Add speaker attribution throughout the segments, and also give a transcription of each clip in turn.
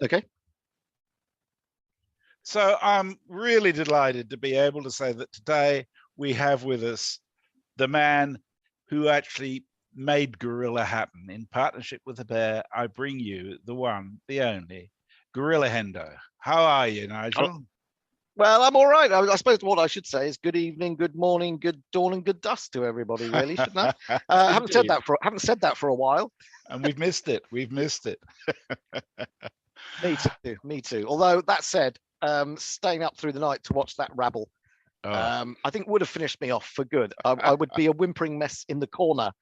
Speaker 1: Okay.
Speaker 2: So I'm really delighted to be able to say that today we have with us the man who actually made Guerilla happen. In partnership with the bear, I bring you the one, the only, Guerilla Hendo. How are you, Nigel?
Speaker 1: Well, I'm all right. I suppose what I should say is good evening, good morning, good dawn, and good dusk to everybody. Really, shouldn't I?
Speaker 2: Indeed.
Speaker 1: Haven't said that for a while.
Speaker 2: And we've missed it. We've missed it.
Speaker 1: Me too. Me too. Although that said, staying up through the night to watch that rabble,
Speaker 2: Oh.
Speaker 1: I think would have finished me off for good. I would be a whimpering mess in the corner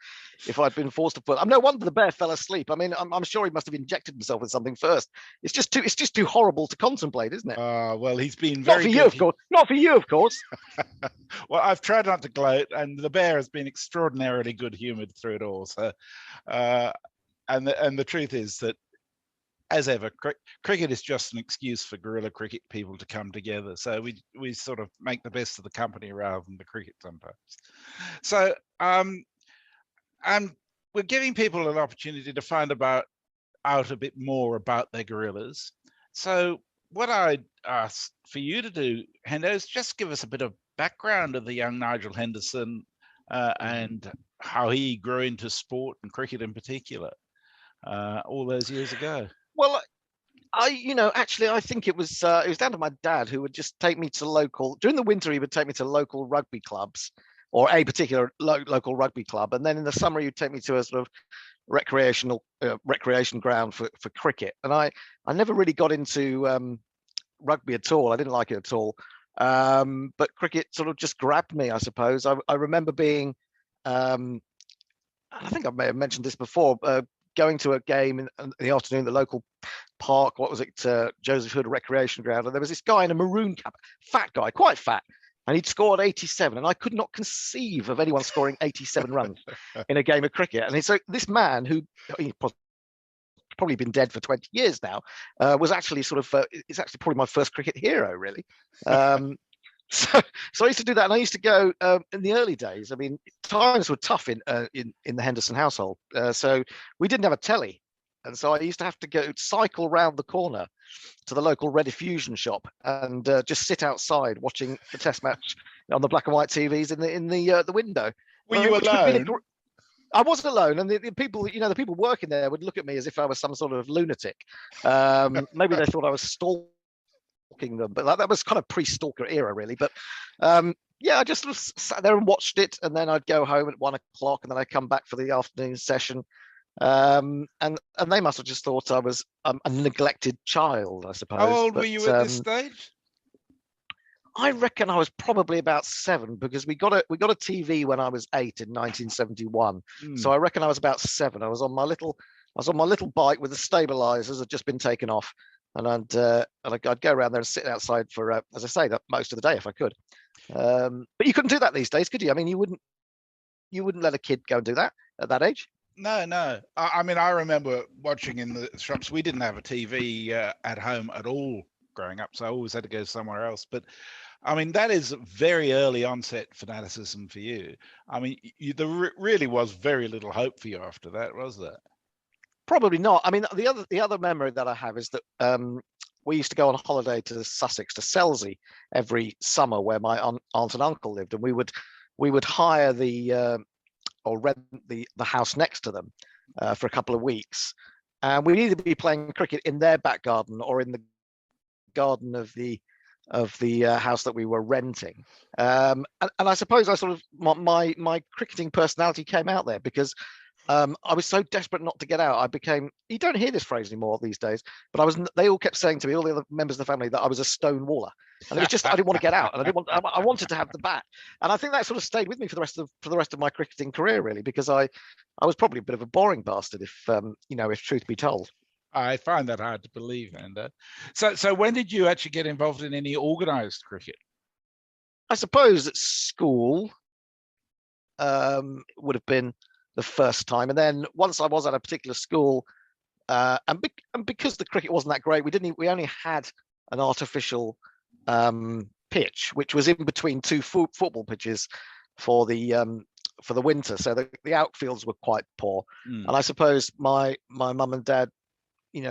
Speaker 1: if I'd been forced to put. I'm no wonder the bear fell asleep. I mean, I'm sure he must have injected himself with something first. It's just too horrible to contemplate, isn't it?
Speaker 2: Well, he's been
Speaker 1: Not
Speaker 2: very
Speaker 1: for
Speaker 2: good.
Speaker 1: you, of course. Not for you, of course.
Speaker 2: Well, I've tried not to gloat, and the bear has been extraordinarily good-humoured through it all. So, and the truth is that, as ever, cricket is just an excuse for guerrilla cricket people to come together. So we sort of make the best of the company rather than the cricket sometimes. So we're giving people an opportunity to find out a bit more about their guerrillas. So what I'd ask for you to do, Hendo, is just give us a bit of background of the young Nigel Henderson and how he grew into sport and cricket in particular all those years ago.
Speaker 1: Well, I think it was down to my dad, who would just take me to during the winter. He would take me to local rugby clubs, or a particular local rugby club, and then in the summer he'd take me to a sort of recreation ground for cricket. And I never really got into rugby at all. I didn't like it at all. But cricket sort of just grabbed me, I suppose. I remember being, I think I may have mentioned this before, going to a game in the afternoon at the local park. What was it? Joseph Hood Recreation Ground. And there was this guy in a maroon cap, fat guy, quite fat. And he'd scored 87. And I could not conceive of anyone scoring 87 runs in a game of cricket. And so this man, who he's probably been dead for 20 years now, was actually it's actually probably my first cricket hero, really. So I used to do that, and I used to go in the early days. I mean, times were tough in the Henderson household, so we didn't have a telly, and so I used to have to cycle round the corner to the local Redifusion shop and just sit outside watching the Test match on the black and white TVs in the window.
Speaker 2: Were you alone?
Speaker 1: I wasn't alone, and the people, the people working there would look at me as if I was some sort of lunatic. Maybe they thought I was stalking them, but that was kind of pre-stalker era, really. But I just sort of sat there and watched it, and then I'd go home at 1 o'clock, and then I'd come back for the afternoon session. And they must have just thought I was a neglected child, I suppose.
Speaker 2: How old were you at this stage?
Speaker 1: I reckon I was probably about 7, because we got a TV when I was 8 in 1971. So I reckon I was about 7. I was on my little bike with the stabilizers had just been taken off, and I'd go around there and sit outside for, as I say, that most of the day if I could. But you couldn't do that these days, could you? I mean, you wouldn't let a kid go and do that at that age.
Speaker 2: No. I mean, I remember watching in the shops. We didn't have a TV at home at all growing up, so I always had to go somewhere else. But I mean, that is very early onset fanaticism for you. I mean, there really was very little hope for you after that, was there?
Speaker 1: Probably not. I mean, the other memory that I have is that we used to go on holiday to Sussex, to Selsey, every summer, where my aunt and uncle lived, and we would hire or rent the house next to them for a couple of weeks, and we'd either be playing cricket in their back garden or in the garden of the house that we were renting. And I suppose I sort of my cricketing personality came out there, because I was so desperate not to get out. I became, you don't hear this phrase anymore these days, but they all kept saying to me, all the other members of the family, that I was a stone waller. And it was just, I didn't want to get out, and I wanted to have the bat. And I think that sort of stayed with me for the rest of my cricketing career, really, because I was probably a bit of a boring bastard, if truth be told.
Speaker 2: I find that hard to believe, Hendo. So when did you actually get involved in any organised cricket?
Speaker 1: I suppose at school would have been the first time, and then once I was at a particular school, and because the cricket wasn't that great, we only had an artificial pitch, which was in between two football pitches for the winter, so the outfields were quite poor. And I suppose my mum and dad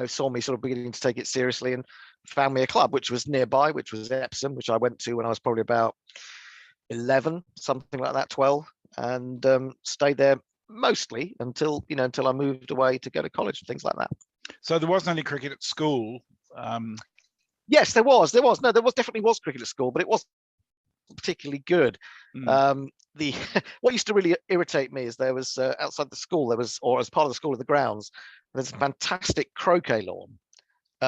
Speaker 1: saw me sort of beginning to take it seriously and found me a club which was nearby, which was Epsom, which I went to when I was probably about 11, something like that, 12, and stayed there mostly until I moved away to go to college and things like that.
Speaker 2: So there wasn't any cricket at school.
Speaker 1: Yes, there was. No, there definitely was cricket at school, but it wasn't particularly good. What used to really irritate me is there was outside the school or as part of the school in the grounds, there's a fantastic croquet lawn,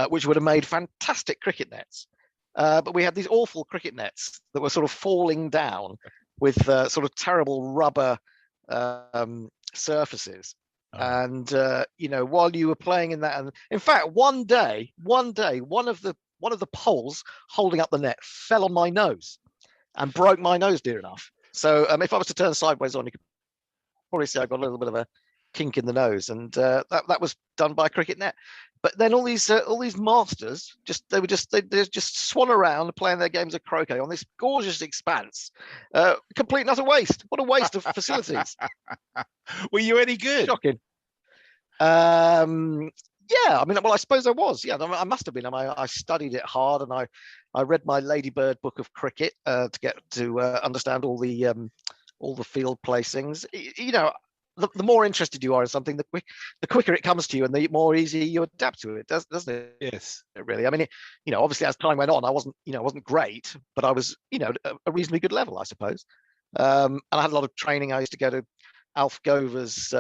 Speaker 1: which would have made fantastic cricket nets. But we had these awful cricket nets that were sort of falling down with sort of terrible rubber surfaces. And while you were playing in that, and in fact, one day, one of the poles holding up the net fell on my nose and broke my nose near enough. So if I was to turn sideways on, you could probably see I got a little bit of a kink in the nose, and that was done by a cricket net. But then all these masters they just swan around playing their games of croquet on this gorgeous expanse. Complete and utter waste. What a waste of facilities.
Speaker 2: Were you any good?
Speaker 1: Shocking. Yeah, I mean, well, I suppose I was. Yeah, I must have been. I studied it hard, and I read my Ladybird book of cricket to get to understand all the field placings. The more interested you are in something, the quicker it comes to you, and the more easy you adapt to it, doesn't it?
Speaker 2: Yes.
Speaker 1: Really. I mean, obviously as time went on, I wasn't great, but I was, a reasonably good level, I suppose. And I had a lot of training. I used to go to Alf Gover's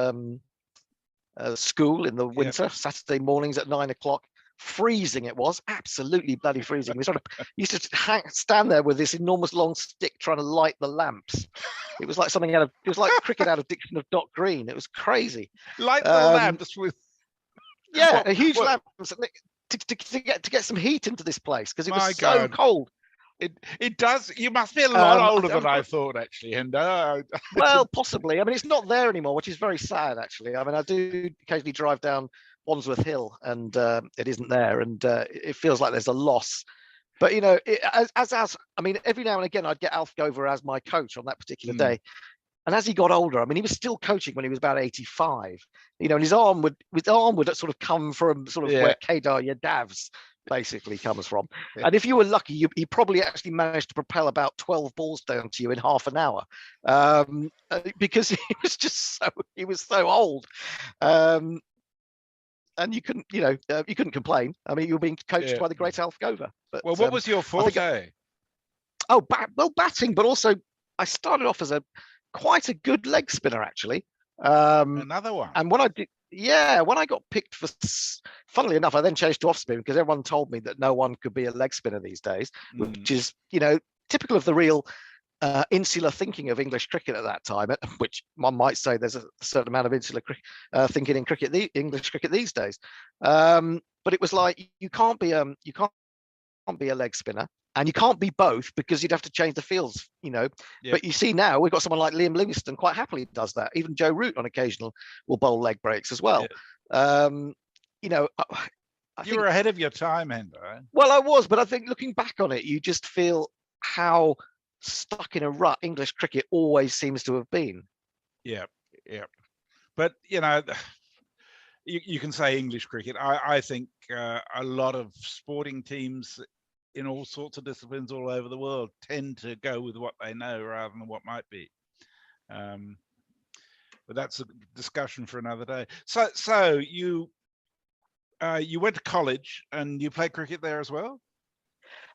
Speaker 1: school in the winter, Saturday mornings at 9 o'clock. Freezing it was, absolutely bloody freezing. We sort of used to stand there with this enormous long stick trying to light the lamps. It was like it was like cricket out of Dictionary of Doc Green. It was crazy.
Speaker 2: Light the lamps with
Speaker 1: a huge lamp to get some heat into this place because it was so cold.
Speaker 2: It does. You must be a lot older than I thought, actually, Hendo.
Speaker 1: Well, possibly. I mean, it's not there anymore, which is very sad, actually. I mean, I do occasionally drive down Wandsworth Hill, and it isn't there, and it feels like there's a loss. But I mean, every now and again, I'd get Alf Gover as my coach on that particular day. And as he got older, I mean, he was still coaching when he was about 85. And his arm would sort of come from sort of where Kedar Yadav's basically comes from. Yeah. And if you were lucky, he probably actually managed to propel about 12 balls down to you in half an hour, because he was so old. And you couldn't complain. I mean, you were being coached by the great Alf Gover. But,
Speaker 2: what was your forte?
Speaker 1: Batting, but also I started off as quite a good leg spinner, actually.
Speaker 2: Another one.
Speaker 1: And when I got picked for, funnily enough, I then changed to off spin because everyone told me that no one could be a leg spinner these days, which is, typical of the real insular thinking of English cricket at that time, which one might say there's a certain amount of insular thinking in English cricket these days. But it was like you can't be a leg spinner, and you can't be both because you'd have to change the fields, But you see now we've got someone like Liam Livingstone quite happily does that. Even Joe Root on occasional will bowl leg breaks as well. Yeah. I think,
Speaker 2: were ahead of your time, Hendo.
Speaker 1: Well, I was, but I think looking back on it, you just feel how stuck in a rut English cricket always seems to have been.
Speaker 2: Yeah. But you can say English cricket. I think a lot of sporting teams in all sorts of disciplines all over the world tend to go with what they know rather than what might be. But that's a discussion for another day. So you went to college and you played cricket there as well?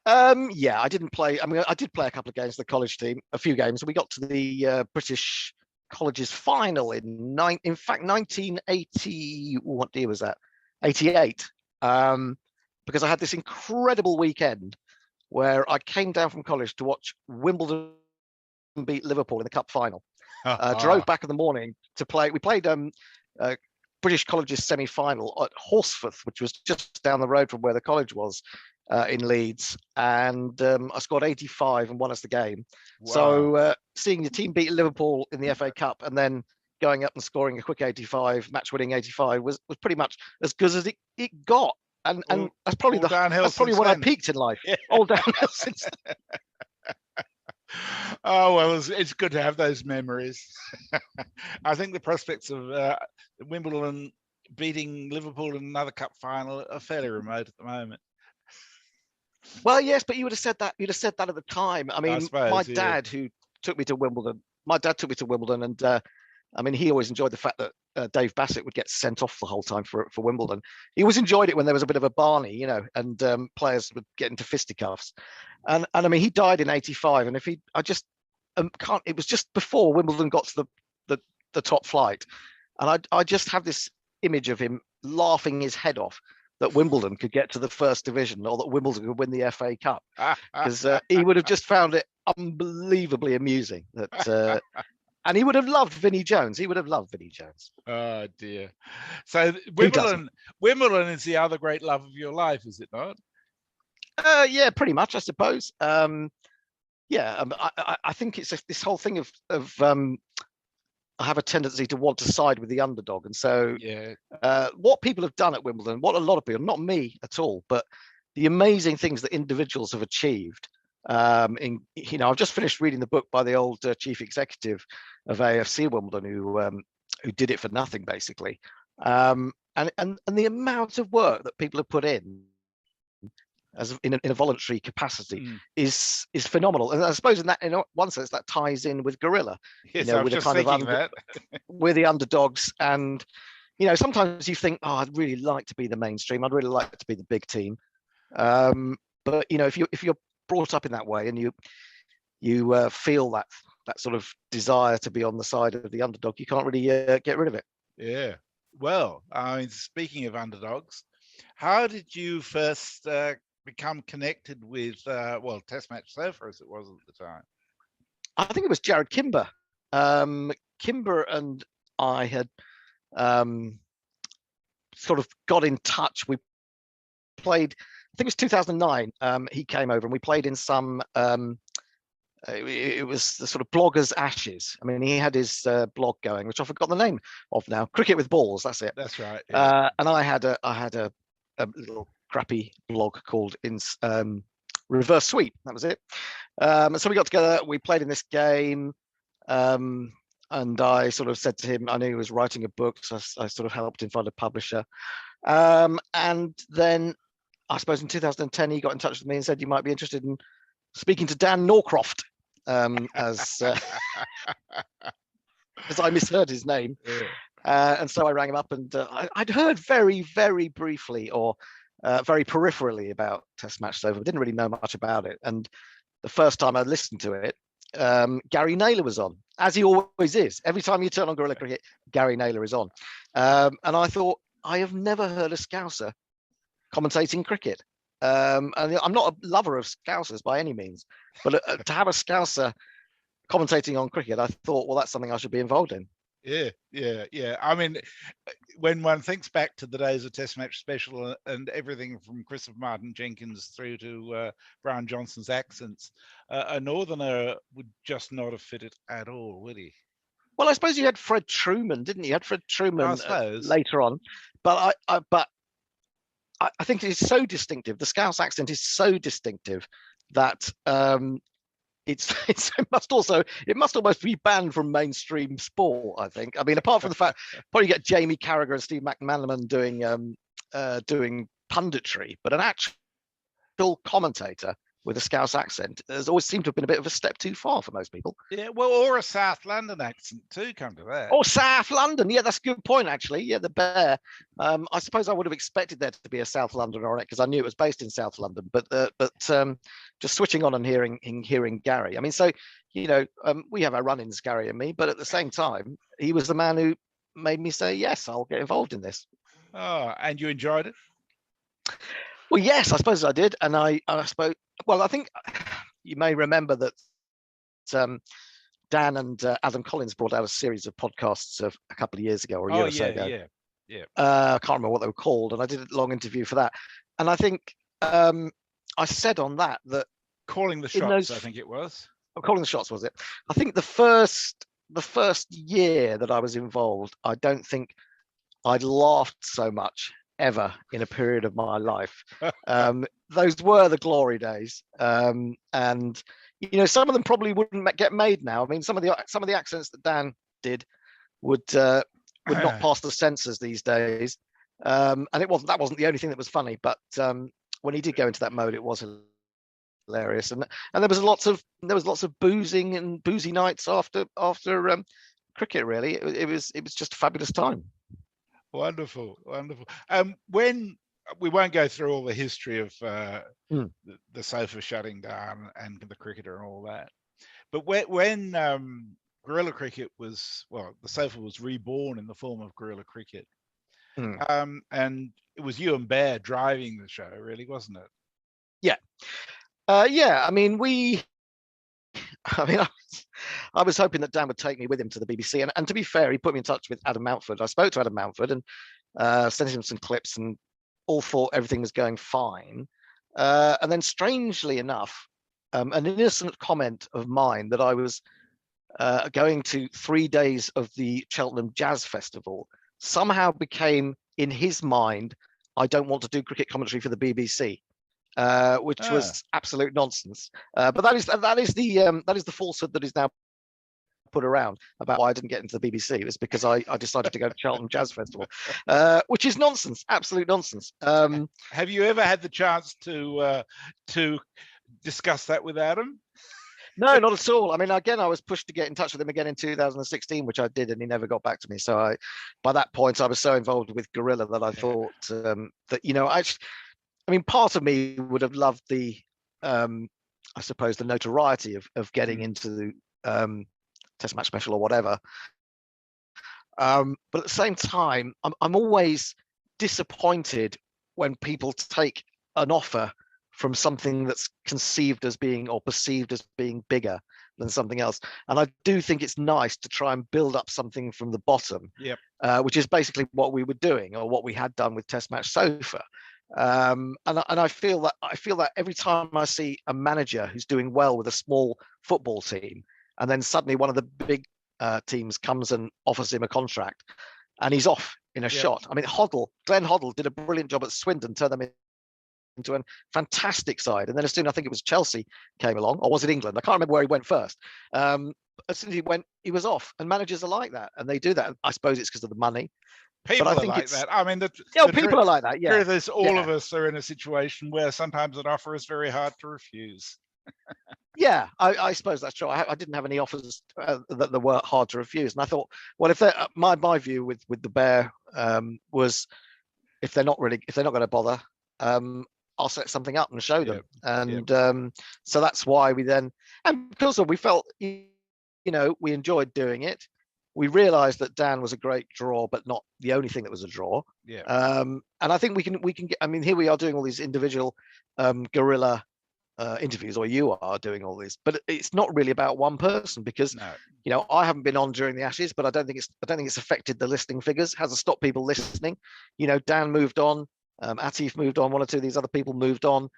Speaker 1: Yeah, I didn't play. I mean, I did play a couple of games for the college team, a few games. We got to the British Colleges final in 1980. What year was that? 88. Because I had this incredible weekend where I came down from college to watch Wimbledon beat Liverpool in the cup final. Drove back in the morning to play. We played British Colleges semi-final at Horsforth, which was just down the road from where the college was in Leeds, and I scored 85 and won us the game. Wow. So seeing the team beat Liverpool in the FA Cup and then going up and scoring a quick 85, match-winning 85 was pretty much as good as it got. And that's probably when I peaked in life. Yeah. All downhill since then.
Speaker 2: Oh, well, it's good to have those memories. I think the prospects of Wimbledon beating Liverpool in another cup final are fairly remote at the moment.
Speaker 1: Well, yes, but you would have said that. You'd have said that at the time. I mean,
Speaker 2: suppose,
Speaker 1: my
Speaker 2: yeah.
Speaker 1: dad, who took me to Wimbledon, and I mean, he always enjoyed the fact that Dave Bassett would get sent off the whole time for Wimbledon. He always enjoyed it when there was a bit of a Barney, you know, and players would get into fisticuffs. And I mean, he died in '85, and I just can't. It was just before Wimbledon got to the top flight, and I just have this image of him laughing his head off that Wimbledon could get to the first division, or that Wimbledon could win the FA Cup, because he would have just found it unbelievably amusing. That and he would have loved Vinnie Jones. He would have loved Vinnie Jones.
Speaker 2: Oh dear! So Wimbledon is the other great love of your life, is it not?
Speaker 1: Yeah, pretty much, I suppose. Yeah, I think it's this whole thing of I have a tendency to want to side with the underdog, and so what people have done at Wimbledon, what a lot of people, not me at all, but the amazing things that individuals have achieved. I've just finished reading the book by the old chief executive of AFC Wimbledon, who did it for nothing basically, and the amount of work that people have put in in a voluntary capacity is phenomenal. And I suppose in one sense that ties in with Guerilla.
Speaker 2: Yes, I was just thinking that.
Speaker 1: We're the underdogs, and sometimes you think, oh, I'd really like to be the mainstream. I'd really like to be the big team. But if you're brought up in that way, and you feel that sort of desire to be on the side of the underdog, you can't really get rid of it.
Speaker 2: Yeah. Well, I mean, speaking of underdogs, how did you first become connected with Test Match Sofa, as it was at the time?
Speaker 1: I think it was Jared Kimber. Kimber and I had sort of got in touch. We played, I think it was 2009. He came over and we played in some. It was the sort of Bloggers Ashes. I mean, he had his blog going, which I forgot the name of now. Cricket with Balls. That's it.
Speaker 2: That's right. Yeah.
Speaker 1: And I had a little crappy blog called Reverse Sweep. That was it. So we got together, we played in this game, and I sort of said to him, I knew he was writing a book, so I sort of helped him find a publisher. And then I suppose in 2010 he got in touch with me and said, you might be interested in speaking to Dan Norcroft, as I misheard his name. Yeah. And so I rang him up, and I'd heard very, very briefly or very peripherally about Test Match Sofa. I didn't really know much about it. And the first time I listened to it, Gary Naylor was on, as he always is. Every time you turn on Guerilla Cricket, Gary Naylor is on. And I thought, I have never heard a Scouser commentating cricket. And I'm not a lover of Scousers by any means, but to have a Scouser commentating on cricket, I thought, well, that's something I should be involved in.
Speaker 2: Yeah. I mean, when one thinks back to the days of Test Match Special and everything from Christopher Martin Jenkins through to Brian Johnson's accents, a Northerner would just not have fit it at all, would he?
Speaker 1: Well, I suppose you had Fred Truman, didn't you? You had Fred Truman later on, but I think it's so distinctive. The Scouse accent is so distinctive that it must almost be banned from mainstream sport, I think. I mean, apart from the fact probably get Jamie Carragher and Steve McManaman doing punditry, but an actual commentator with a Scouse accent has always seemed to have been a bit of a step too far for most people.
Speaker 2: Yeah, well, or a South London accent too, come to that.
Speaker 1: Or South London, yeah, that's a good point, actually. Yeah, the Bear. I suppose I would have expected there to be a South Londoner on it because I knew it was based in South London. But just switching on and hearing Gary. I mean, so we have our run-ins, Gary and me, but at the same time, he was the man who made me say, yes, I'll get involved in this.
Speaker 2: Oh, and you enjoyed it?
Speaker 1: Well, yes, I suppose I did, and I suppose. Well, I think you may remember that Dan and Adam Collins brought out a series of podcasts a couple of years ago, or a year or so ago.
Speaker 2: Yeah.
Speaker 1: I can't remember what they were called, and I did a long interview for that. And I think I said on that
Speaker 2: Calling the Shots, I think it was.
Speaker 1: Calling the Shots, was it? I think the first year that I was involved, I don't think I'd laughed so much ever in a period of my life. Those were the glory days, and some of them probably wouldn't get made now. I mean, some of the accents that Dan did would would not pass the censors these days. And that wasn't the only thing that was funny, but when he did go into that mode, it was hilarious. And there was lots of boozing and boozy nights after cricket. Really, it was just a fabulous time.
Speaker 2: Wonderful. When we won't go through all the history of the sofa shutting down and the cricketer and all that, but when Guerilla Cricket the sofa was reborn in the form of Guerilla Cricket, and it was you and Bear driving the show, really, wasn't it?
Speaker 1: Yeah. I mean, I was hoping that Dan would take me with him to the BBC, and to be fair, he put me in touch with Adam Mountford. I spoke to Adam Mountford and sent him some clips, and all thought everything was going fine. And then, strangely enough, an innocent comment of mine that I was going to 3 days of the Cheltenham Jazz Festival somehow became, in his mind, I don't want to do cricket commentary for the BBC. Which was absolute nonsense. But that is the falsehood that is now put around about why I didn't get into the BBC. It was because I decided to go to Cheltenham Jazz Festival, which is nonsense, absolute nonsense.
Speaker 2: Have you ever had the chance to discuss that with Adam?
Speaker 1: No, not at all. I mean, again, I was pushed to get in touch with him again in 2016, which I did, and he never got back to me. So by that point, I was so involved with Guerilla that I thought that I mean, part of me would have loved I suppose, the notoriety of getting into the Test match special or whatever. But at the same time, I'm always disappointed when people take an offer from something that's conceived as being or perceived as being bigger than something else. And I do think it's nice to try and build up something from the bottom, which is basically what we were doing, or what we had done with Test Match Sofa. And I feel that every time I see a manager who's doing well with a small football team, and then suddenly one of the big teams comes and offers him a contract, and he's off in a shot. I mean, Glenn Hoddle did a brilliant job at Swindon, turned them into a fantastic side. And then as soon, I think it was Chelsea came along, or was it England? I can't remember where he went first. As soon as he went, he was off. And managers are like that, and they do that. I suppose it's because of the money.
Speaker 2: People are like that. I mean,
Speaker 1: people are like that. Yeah,
Speaker 2: truth is, all of us are in a situation where sometimes an offer is very hard to refuse.
Speaker 1: Yeah, I suppose that's true. I didn't have any offers that were hard to refuse, and I thought, well, if my view with the Bear was, if they're not going to bother, I'll set something up and show them. And so that's why we then, and because we felt, we enjoyed doing it. We realised that Dan was a great draw, but not the only thing that was a draw. And I think we can get. I mean, here we are doing all these individual Guerilla interviews, or you are doing all this, but it's not really about one person, because I haven't been on during the Ashes, but I don't think it's affected the listening figures. It hasn't stopped people listening. Dan moved on, Atif moved on, one or two of these other people moved on,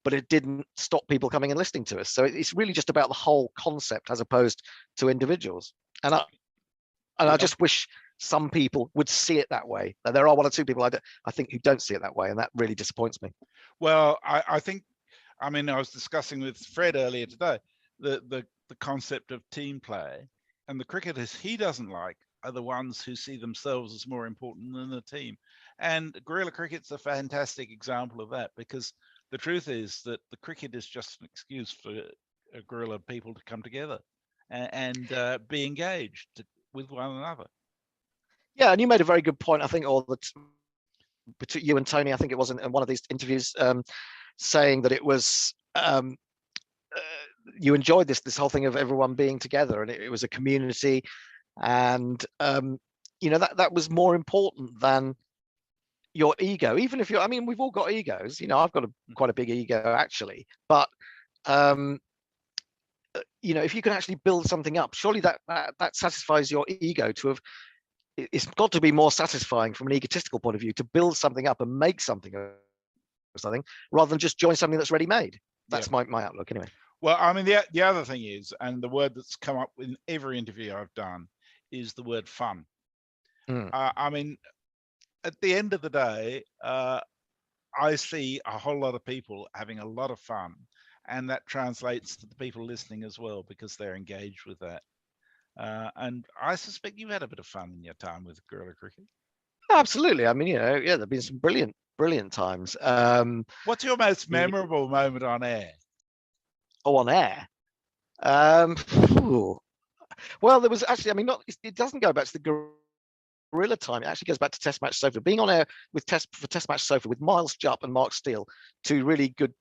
Speaker 1: but it didn't stop people coming and listening to us. So it's really just about the whole concept as opposed to individuals. And I just wish some people would see it that way. There are one or two people I think who don't see it that way, and that really disappoints me.
Speaker 2: Well, I think, I was discussing with Fred earlier today the concept of team play, and the cricketers he doesn't like are the ones who see themselves as more important than the team. And Guerilla Cricket's a fantastic example of that, because the truth is that the cricket is just an excuse for guerrilla people to come together and be engaged with one another.
Speaker 1: Yeah, and you made a very good point, I think, between you and Tony, I think it was in one of these interviews, saying that it was you enjoyed this whole thing of everyone being together, and it was a community, and that was more important than your ego. Even if we've all got egos. I've got quite a big ego actually, but if you can actually build something up, surely that satisfies your ego. It's got to be more satisfying from an egotistical point of view to build something up and make something or something, rather than just join something that's ready made. That's my outlook anyway.
Speaker 2: Well, the other thing is, and the word that's come up in every interview I've done, is the word fun. At the end of the day, I see a whole lot of people having a lot of fun, and that translates to the people listening as well, because they're engaged with that. And I suspect you've had a bit of fun in your time with Guerilla Cricket.
Speaker 1: Absolutely. I mean, there've been some brilliant times.
Speaker 2: What's your most memorable moment on air?
Speaker 1: On air? Well, there was actually, I mean, it doesn't go back to the Guerilla time. It actually goes back to Test Match Sofa. Being on air with Test Match Sofa with Miles Jupp and Mark Steele, two really good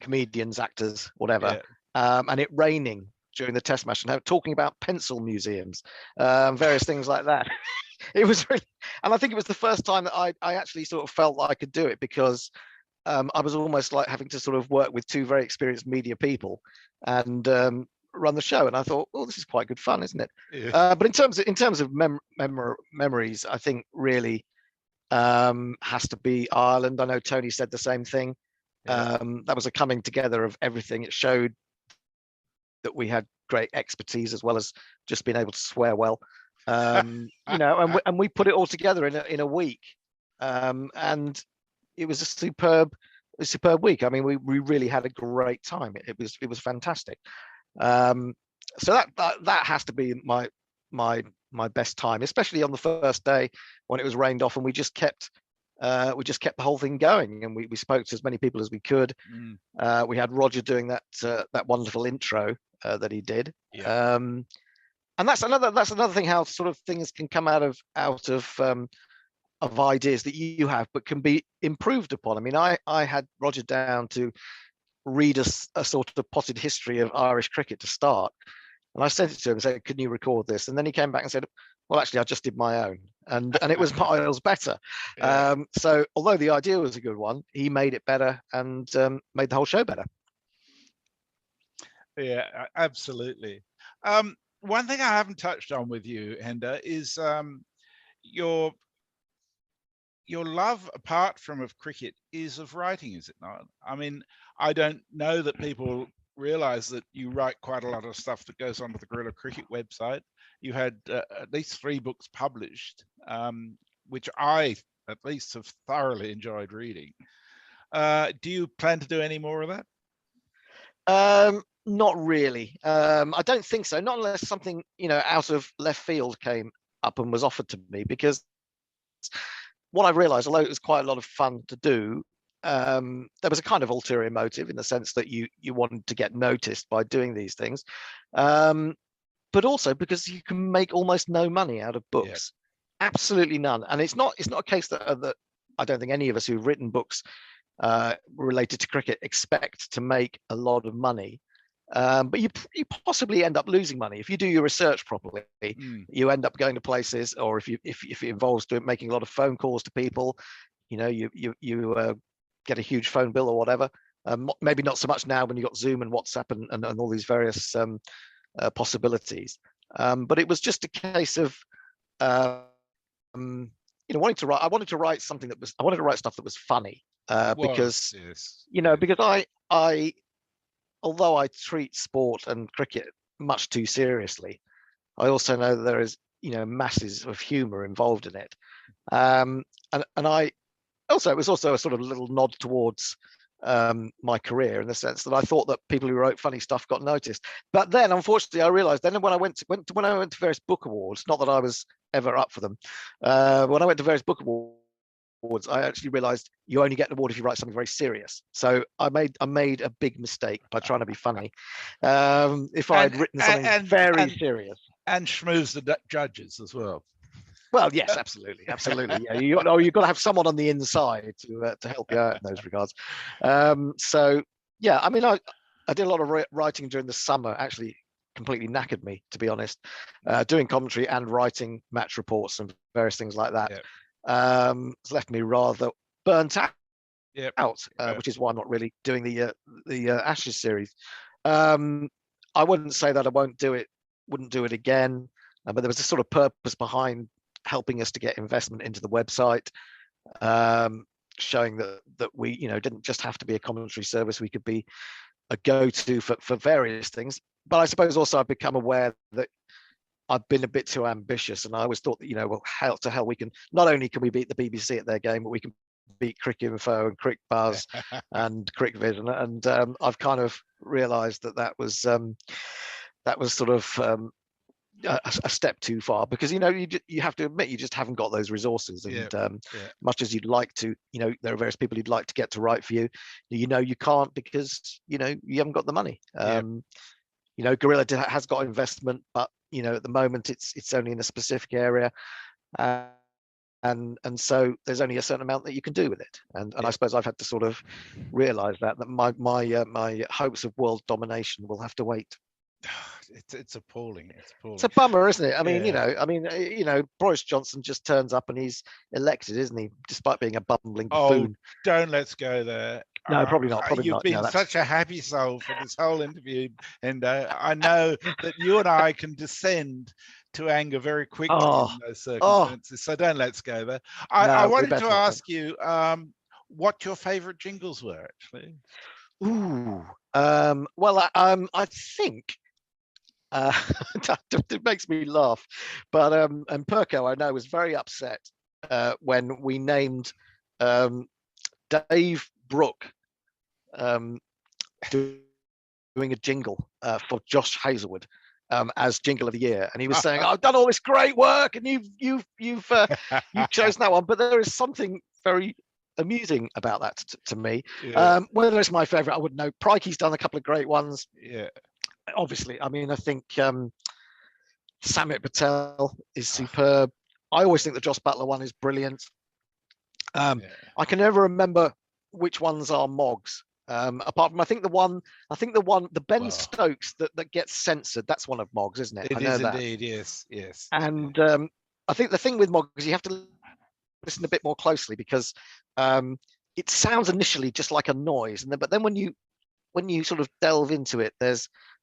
Speaker 1: comedians, actors, whatever, and it raining during the Test match and talking about pencil museums, various things like that. It was really, and I think it was the first time that I actually sort of felt like I could do it, because I was almost like having to sort of work with two very experienced media people and run the show. And I thought, oh, this is quite good fun, isn't it? Yeah. But in terms of memories, I think really has to be Ireland. I know Tony said the same thing. Yeah. That was a coming together of everything. It showed that we had great expertise as well as just being able to swear well. And we put it all together in a week, and it was a superb week. I mean, we really had a great time. It was fantastic. So that has to be my best time, especially on the first day when it was rained off, and we just kept the whole thing going, and we spoke to as many people as we could. We had Roger doing that wonderful intro that he did. Yeah. And that's another thing, how sort of things can come out of ideas that you have, but can be improved upon. I mean, I had Roger down to read a sort of potted history of Irish cricket to start, and I sent it to him and said, "Can you record this?" And then he came back and said, "Well, actually, I just did my own," and it was miles better. Yeah. So although the idea was a good one, he made it better and made the whole show better.
Speaker 2: Yeah, absolutely. One thing I haven't touched on with you, Hendo, is your love, apart from of cricket, is of writing, is it not? I mean, I don't know that people realize that you write quite a lot of stuff that goes onto the Guerilla Cricket website. You had at least 3 books published, which I at least have thoroughly enjoyed reading. Do you plan to do any more of
Speaker 1: that? Not really. I don't think so. Not unless something, out of left field came up and was offered to me, because what I realized, although it was quite a lot of fun to do, there was a kind of ulterior motive, in the sense that you wanted to get noticed by doing these things, but also because you can make almost no money out of books. Yeah. Absolutely none. And it's not a case that I don't think any of us who've written books related to cricket expect to make a lot of money. But you possibly end up losing money if you do your research properly. You end up going to places, or if it involves making a lot of phone calls to people, you get a huge phone bill or whatever. Maybe not so much now when you've got Zoom and WhatsApp and all these various possibilities. But it was just a case of wanting to write. I wanted to write stuff that was funny, because because I although I treat sport and cricket much too seriously, I also know that there is, masses of humour involved in it. And I also, it was also a sort of little nod towards my career, in the sense that I thought that people who wrote funny stuff got noticed. But then, unfortunately, I realised then when I went to various book awards, not that I was ever up for them, when I went to various book awards, I actually realized you only get an award if you write something very serious. So I made a big mistake by trying to be funny. If I had written something very serious
Speaker 2: and schmooze the judges as well.
Speaker 1: Well, yes, absolutely. Yeah, you've got to have someone on the inside to help you out in those regards. So yeah, I mean, I did a lot of writing during the summer. Actually, completely knackered me, to be honest. Doing commentary and writing match reports and various things like that. Yep. It's left me rather burnt out. Yep. Which is why I'm not really doing the Ashes series. I wouldn't say that I wouldn't do it again, but there was a sort of purpose behind helping us to get investment into the website, showing that we didn't just have to be a commentary service. We could be a go-to for various things. But I suppose also I've become aware that I've been a bit too ambitious, and I always thought that, well, how to hell we can, not only can we beat the BBC at their game, but we can beat Cricket Info and Cricket Buzz and Cricket Vision. And I've kind of realised that was sort of a step too far, because you have to admit you just haven't got those resources, and much as you'd like to, there are various people you'd like to get to write for you, you can't, because you haven't got the money. Guerilla has got investment, but at the moment it's only in a specific area, and so there's only a certain amount that you can do with it, and I suppose I've had to sort of realize that my hopes of world domination will have to wait.
Speaker 2: It's appalling.
Speaker 1: It's a bummer, isn't it? I mean, Boris Johnson just turns up and he's elected, isn't he? Despite being a bumbling buffoon.
Speaker 2: Don't let's go there.
Speaker 1: No, probably not.
Speaker 2: You've been such a happy soul for this whole interview, and I know that you and I can descend to anger very quickly in those circumstances. So don't let's go there. I wanted to ask you what your favourite jingles were, actually.
Speaker 1: Ooh. Well, I think. It makes me laugh, but and Perko, I know, was very upset when we named Dave Brooke doing a jingle for Josh Hazelwood as Jingle of the Year, and he was saying, "I've done all this great work, and you've chosen that one." But there is something very amusing about that to me. Whether it's my favourite, I wouldn't know. Prikey's done a couple of great ones.
Speaker 2: Yeah.
Speaker 1: Obviously, I mean, I think Samit Patel is superb. I always think the Joss Butler one is brilliant. I can never remember which ones are Moggs. Apart from, I think the Ben Stokes that gets censored, that's one of Moggs, isn't it?
Speaker 2: It is indeed, yes.
Speaker 1: And I think the thing with Moggs is you have to listen a bit more closely, because it sounds initially just like a noise, but then when you sort of delve into it,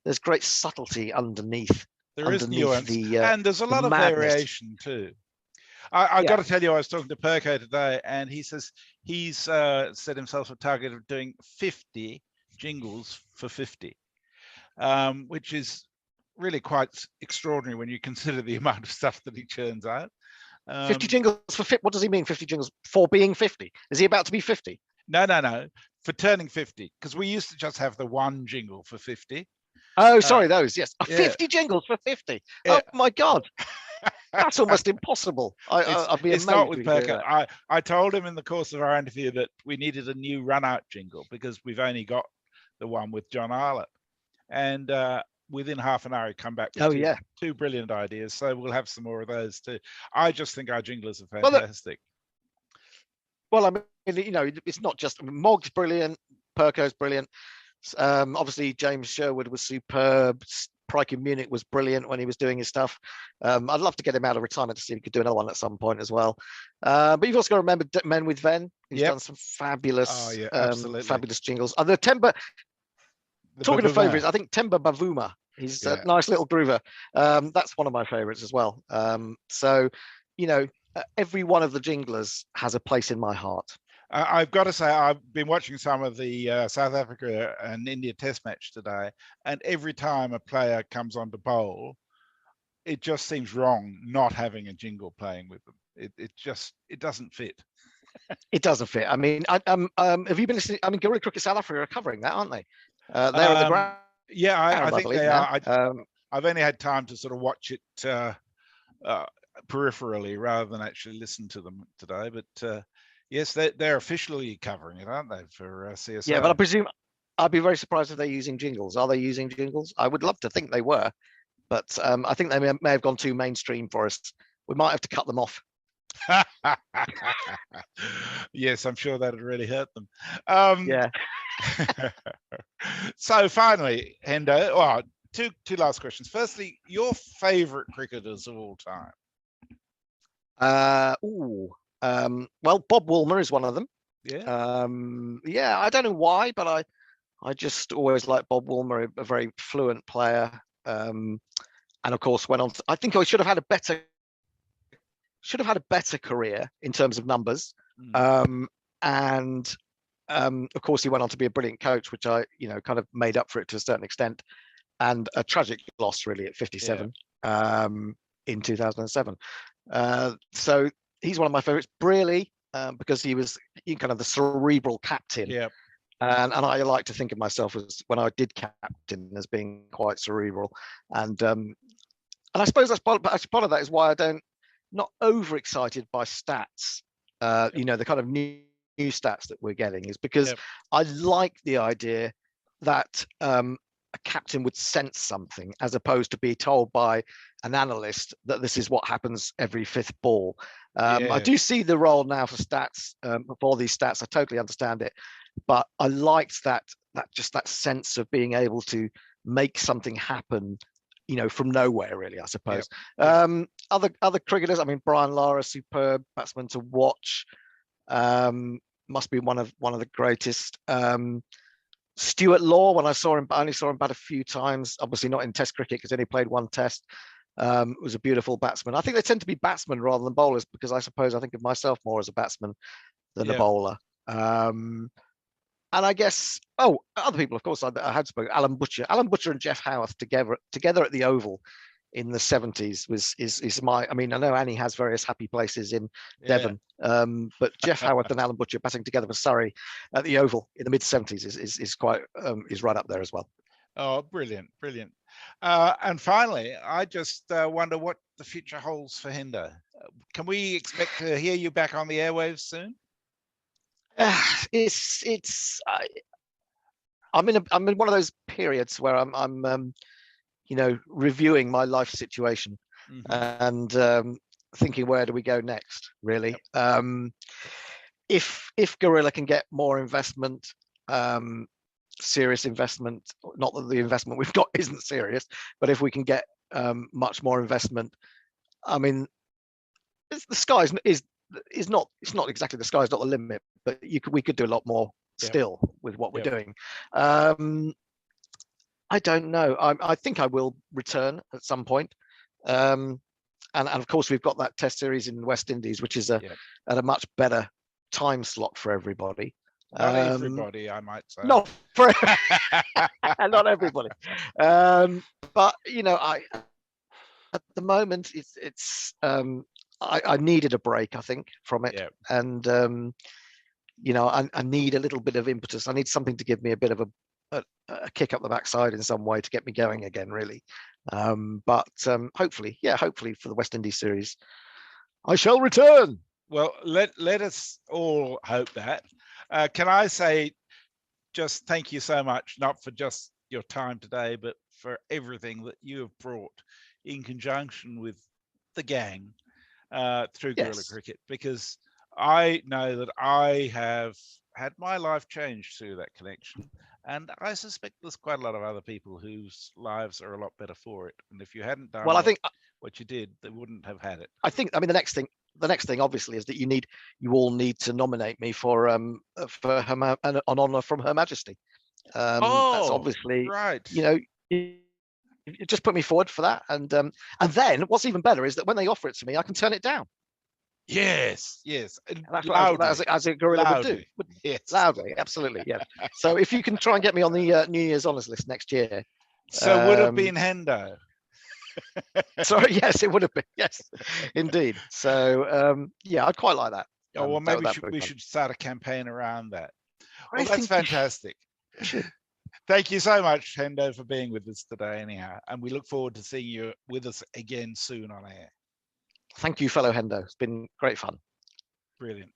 Speaker 1: there's great subtlety underneath.
Speaker 2: There is nuance, and there's a lot of variation too. I got to tell you, I was talking to Perko today, and he says he's set himself a target of doing 50 jingles for 50, which is really quite extraordinary when you consider the amount of stuff that he churns out.
Speaker 1: 50 jingles for 50. What does he mean? 50 jingles for being 50? Is he about to be 50?
Speaker 2: No. For turning 50, because we used to just have the one jingle for 50.
Speaker 1: Oh, sorry, those, yes. 50 jingles for 50. Yeah. Oh, my God. That's almost impossible. I'd be amazed.
Speaker 2: It's not with Perko. I told him in the course of our interview that we needed a new run-out jingle, because we've only got the one with John Arlott. And within half an hour, he'd come back with two brilliant ideas. So we'll have some more of those too. I just think our jinglers are fantastic.
Speaker 1: Well, I mean, it's not just Mogg's brilliant, Perko's brilliant. Obviously, James Sherwood was superb. Prike in Munich was brilliant when he was doing his stuff. I'd love to get him out of retirement to see if he could do another one at some point as well. But you've also got to remember Men with Ven. He's done some fabulous, fabulous jingles. The Temba. Talking of favourites, I think Temba Bavuma. He's a nice little groover. That's one of my favourites as well. So, every one of the jinglers has a place in my heart.
Speaker 2: I've got to say, I've been watching some of the South Africa and India Test match today, and every time a player comes on to bowl, it just seems wrong not having a jingle playing with them. It doesn't fit.
Speaker 1: It doesn't fit. I mean, have you been listening? I mean, Guerilla Cricket South Africa are covering that, aren't they? They're on the ground.
Speaker 2: Yeah, I think they are. I've only had time to sort of watch it peripherally rather than actually listen to them today, but. Yes, they're officially covering it, aren't they, for CSO?
Speaker 1: Yeah, but I presume I'd be very surprised if they're using jingles. Are they using jingles? I would love to think they were, but I think they may have gone too mainstream for us. We might have to cut them off.
Speaker 2: Yes, I'm sure that'd really hurt them. So finally, Hendo, two last questions. Firstly, your favourite cricketers of all time?
Speaker 1: Well, Bob Woolmer is one of them.
Speaker 2: Yeah.
Speaker 1: I don't know why, but I just always liked Bob Woolmer, a very fluent player. And of course went on I think I should have had a better career in terms of numbers. And of course he went on to be a brilliant coach, which I, kind of made up for it to a certain extent. And a tragic loss really at 57 in 2007. So he's one of my favorites. Brearley, because he was kind of the cerebral captain.
Speaker 2: Yeah.
Speaker 1: And I like to think of myself as, when I did captain, as being quite cerebral. And And I suppose that's part of that is why I don't not overexcited by stats.
Speaker 2: Yep.
Speaker 1: The kind of new stats that we're getting is because
Speaker 2: Yep.
Speaker 1: I like the idea that a captain would sense something as opposed to be told by an analyst that this is what happens every fifth ball. I do
Speaker 2: Yes.
Speaker 1: see the role now for stats, for these stats. I totally understand it, but I liked that just that sense of being able to make something happen, from nowhere, really, I suppose.
Speaker 2: Yep.
Speaker 1: Other cricketers, I mean, Brian Lara, superb batsman to watch. Must be one of the greatest. Stuart Law, when I saw him, I only saw him bat a few times, obviously not in Test cricket because he only played one Test. Was a beautiful batsman. I think they tend to be batsmen rather than bowlers because I suppose I think of myself more as a batsman than a
Speaker 2: Yep.
Speaker 1: bowler. And I guess, other people, of course, I had spoken. Alan Butcher and Jeff Howarth together at the Oval in the 70s is my. I mean, I know Annie has various happy places in Devon, but Jeff Howarth and Alan Butcher batting together for Surrey at the Oval in the mid 70s is quite is right up there as well.
Speaker 2: Oh, brilliant, brilliant. And finally, I just wonder what the future holds for Hendo. Can we expect to hear you back on the airwaves soon?
Speaker 1: I'm in one of those periods where I'm reviewing my life situation and thinking where do we go next, really. If Guerilla can get more investment, serious investment, not that the investment we've got isn't serious, but if we can get much more investment, I mean, the sky is not, it's not exactly the sky's not the limit, but we could do a lot more still with what we're doing. I don't know. I think I will return at some point. And of course, we've got that Test series in West Indies, which is at a much better time slot for everybody.
Speaker 2: Not everybody, I might say.
Speaker 1: Not for not everybody. But at the moment, I needed a break, I think, from it, and I need a little bit of impetus. I need something to give me a bit of a kick up the backside in some way to get me going again, really. But hopefully for the West Indies series, I shall return.
Speaker 2: Well, let us all hope that. Can I say just thank you so much, not for just your time today, but for everything that you have brought in conjunction with the gang through Guerilla Cricket, because I know that I have had my life changed through that connection. And I suspect there's quite a lot of other people whose lives are a lot better for it. And if you hadn't done what you did, they wouldn't have had it.
Speaker 1: I think, the next thing obviously is that you all need to nominate me for an honor from Her Majesty. That's obviously
Speaker 2: right.
Speaker 1: You just put me forward for that, and then what's even better is that when they offer it to me, I can turn it down.
Speaker 2: Yes.
Speaker 1: Loudly, as a Guerilla would do.
Speaker 2: Yes.
Speaker 1: Loudly, absolutely, yeah. So if you can try and get me on the New Year's honours list next year.
Speaker 2: So would have been Hendo.
Speaker 1: Sorry, yes, it would have been. Yes, indeed. So I'd quite like that.
Speaker 2: Oh, well, maybe we should start a campaign around that. Well, that's fantastic. Thank you so much, Hendo, for being with us today, anyhow. And we look forward to seeing you with us again soon on air.
Speaker 1: Thank you, fellow Hendo. It's been great fun.
Speaker 2: Brilliant.